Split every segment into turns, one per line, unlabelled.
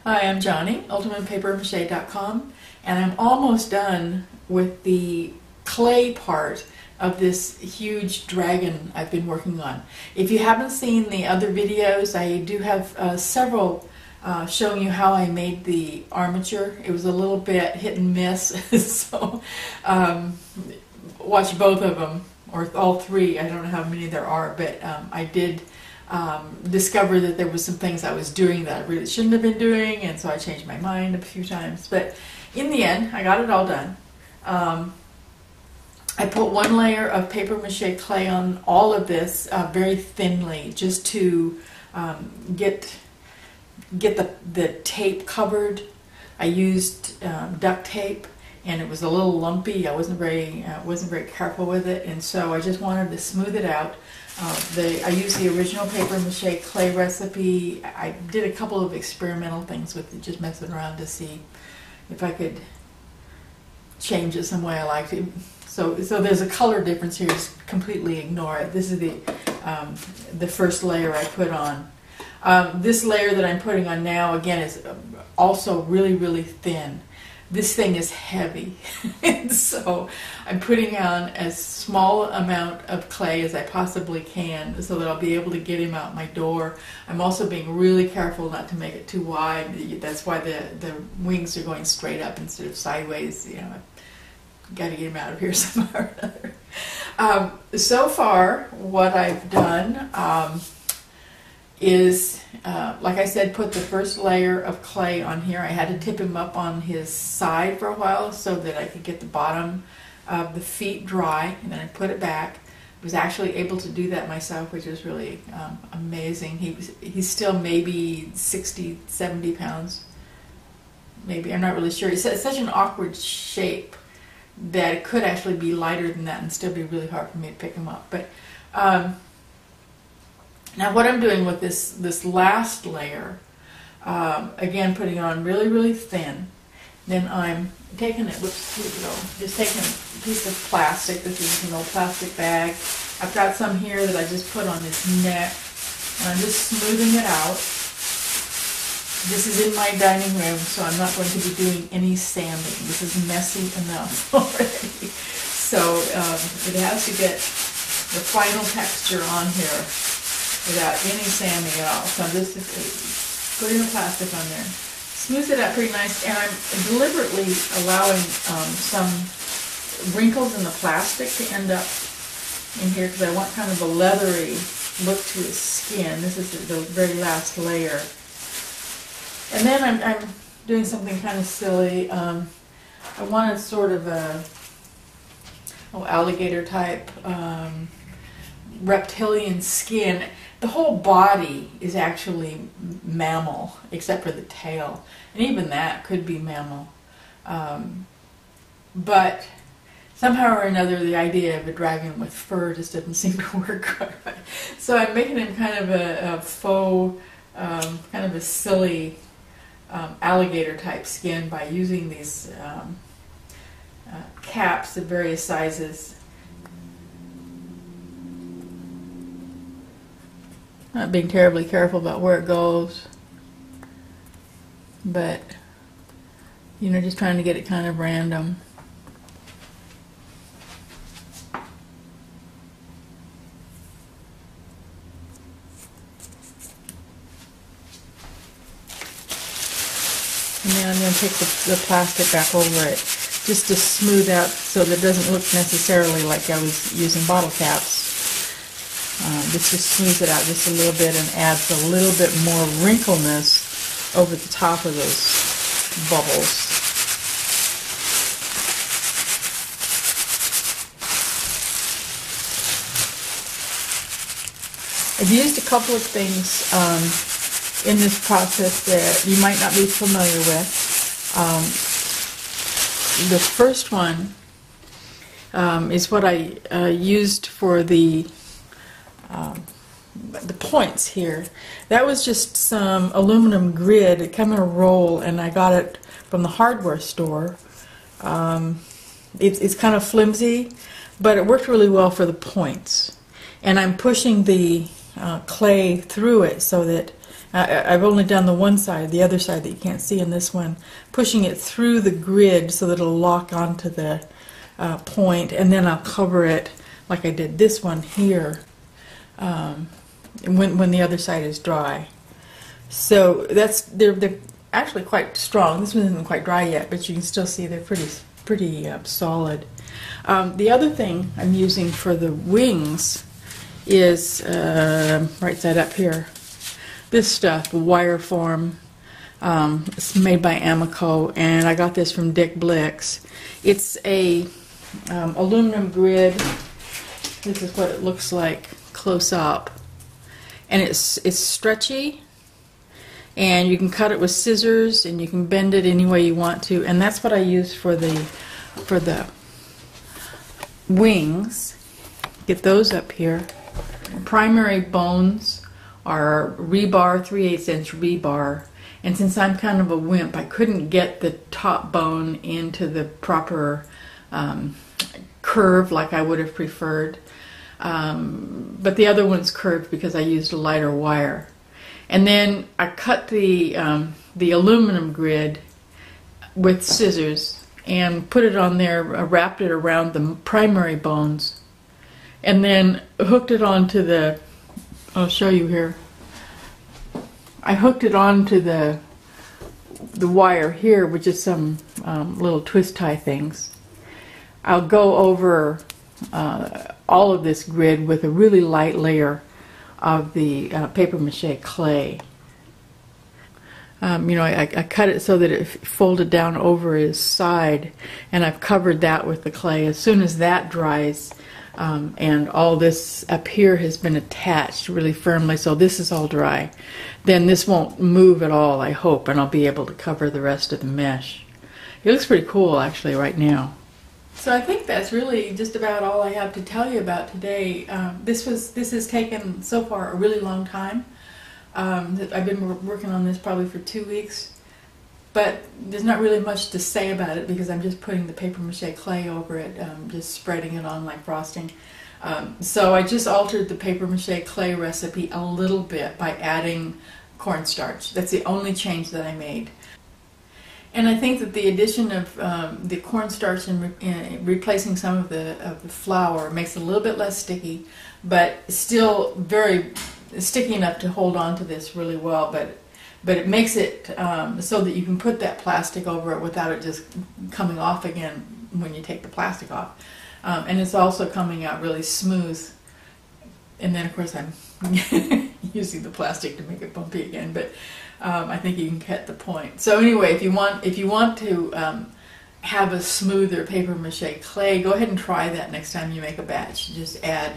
Hi, I'm Johnny, ultimatepapermache.com, and I'm almost done with the clay part of this huge dragon I've been working on. If you haven't seen the other videos, I do have several showing you how I made the armature. It was a little bit hit and miss, so watch both of them, or all three. I don't know how many there are, but I did discover that there was some things I was doing that I really shouldn't have been doing, and so I changed my mind a few times. But in the end, I got it all done. I put one layer of paper mache clay on all of this very thinly, just to get the tape covered. I used duct tape, and it was a little lumpy. I wasn't very careful with it, and so I just wanted to smooth it out. I used the original paper mache clay recipe. I did a couple of experimental things with it, just messing around to see if I could change it some way I liked it. So there's a color difference here. Just completely ignore it. This is the first layer I put on. This layer that I'm putting on now, again, is also really, really thin. This thing is heavy, and so I'm putting on as small amount of clay as I possibly can so that I'll be able to get him out my door. I'm also being really careful not to make it too wide. That's why the wings are going straight up instead of sideways. You know, I've got to get him out of here somehow or another. So far, what I've done is, like I said, put the first layer of clay on here. I had to tip him up on his side for a while so that I could get the bottom of the feet dry, and then I put it back. I was actually able to do that myself, which is really amazing. He's still maybe 60, 70 pounds. Maybe, I'm not really sure. It's such an awkward shape that it could actually be lighter than that and still be really hard for me to pick him up. But now what I'm doing with this last layer, again putting it on really, really thin, then I'm taking it, whoops, here we go, just taking a piece of plastic. This is an old plastic bag. I've got some here that I just put on his neck, and I'm just smoothing it out. This is in my dining room, so I'm not going to be doing any sanding. This is messy enough already. So it has to get the final texture on here without any sanding at all. So I'm just putting the plastic on there. Smooth it out pretty nice, and I'm deliberately allowing some wrinkles in the plastic to end up in here because I want kind of a leathery look to his skin. This is the very last layer. And then I'm doing something kind of silly. I wanted sort of a alligator type reptilian skin. The whole body is actually mammal, except for the tail, and even that could be mammal. But somehow or another, the idea of a dragon with fur just doesn't seem to work quite right. So I'm making him kind of a faux, kind of a silly alligator type skin by using these caps of various sizes. Not being terribly careful about where it goes, but you know, just trying to get it kind of random. And then I'm going to take the plastic back over it just to smooth out so that it doesn't look necessarily like I was using bottle caps. This just smooths it out just a little bit and adds a little bit more wrinkleness over the top of those bubbles. I've used a couple of things in this process that you might not be familiar with. The first one is what I used for the points here. That was just some aluminum grid. It came in a roll, and I got it from the hardware store. It's kind of flimsy, but it worked really well for the points. And I'm pushing the clay through it so that I've only done the one side, the other side that you can't see in this one, pushing it through the grid so that it'll lock onto the point, and then I'll cover it like I did this one here when the other side is dry. So they're actually quite strong. This one isn't quite dry yet, but you can still see they're pretty solid. The other thing I'm using for the wings is right side up here. This stuff, wire form. It's made by Mache, and I got this from Dick Blick's. It's a aluminum grid. This is what it looks like close up, and it's stretchy, and you can cut it with scissors, and you can bend it any way you want to. And that's what I use for the wings. Get those up here. Primary bones are rebar, 3/8 inch rebar, and since I'm kind of a wimp, I couldn't get the top bone into the proper curve like I would have preferred, but the other one's curved because I used a lighter wire. And then I cut the aluminum grid with scissors and put it on there, wrapped it around the primary bones, and then hooked it onto the, I'll show you here. I hooked it onto the wire here with just some little twist tie things. I'll go over all of this grid with a really light layer of the paper mache clay. I cut it so that it folded down over his side, and I've covered that with the clay. As soon as that dries, and all this up here has been attached really firmly, so this is all dry, then this won't move at all, I hope, and I'll be able to cover the rest of the mesh. It looks pretty cool actually right now. So I think that's really just about all I have to tell you about today. This has taken so far a really long time. I've been working on this probably for 2 weeks, but there's not really much to say about it because I'm just putting the paper mache clay over it, just spreading it on like frosting. So I just altered the paper mache clay recipe a little bit by adding cornstarch. That's the only change that I made. And I think that the addition of the cornstarch and replacing some of the flour makes it a little bit less sticky, but still very sticky enough to hold on to this really well. But it makes it so that you can put that plastic over it without it just coming off again when you take the plastic off. And it's also coming out really smooth. And then of course I'm using the plastic to make it bumpy again, but I think you can get the point. So anyway, if you want to have a smoother paper mache clay, go ahead and try that next time you make a batch. Just add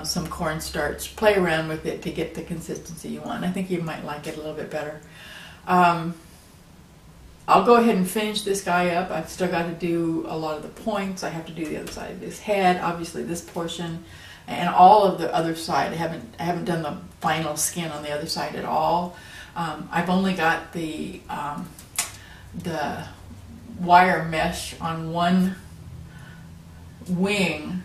some cornstarch, play around with it to get the consistency you want. I think you might like it a little bit better. I'll go ahead and finish this guy up. I've still got to do a lot of the points. I have to do the other side of his head, obviously this portion, and all of the other side. I haven't done the final skin on the other side at all. I've only got the wire mesh on one wing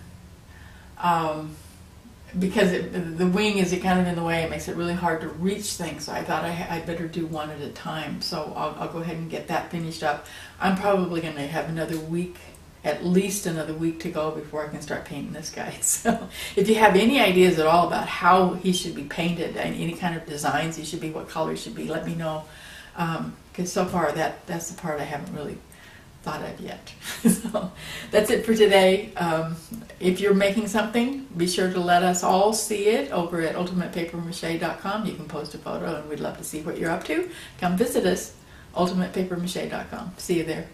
because the wing is kind of in the way. It makes it really hard to reach things, so I thought I'd better do one at a time. So I'll go ahead and get that finished up. I'm probably going to have another week, at least another week to go before I can start painting this guy. So if you have any ideas at all about how he should be painted and any kind of designs he should be, what color he should be, let me know. Because so far that's the part I haven't really thought of yet. So that's it for today. If you're making something, be sure to let us all see it over at ultimatepapermache.com. You can post a photo and we'd love to see what you're up to. Come visit us, ultimatepapermache.com. See you there.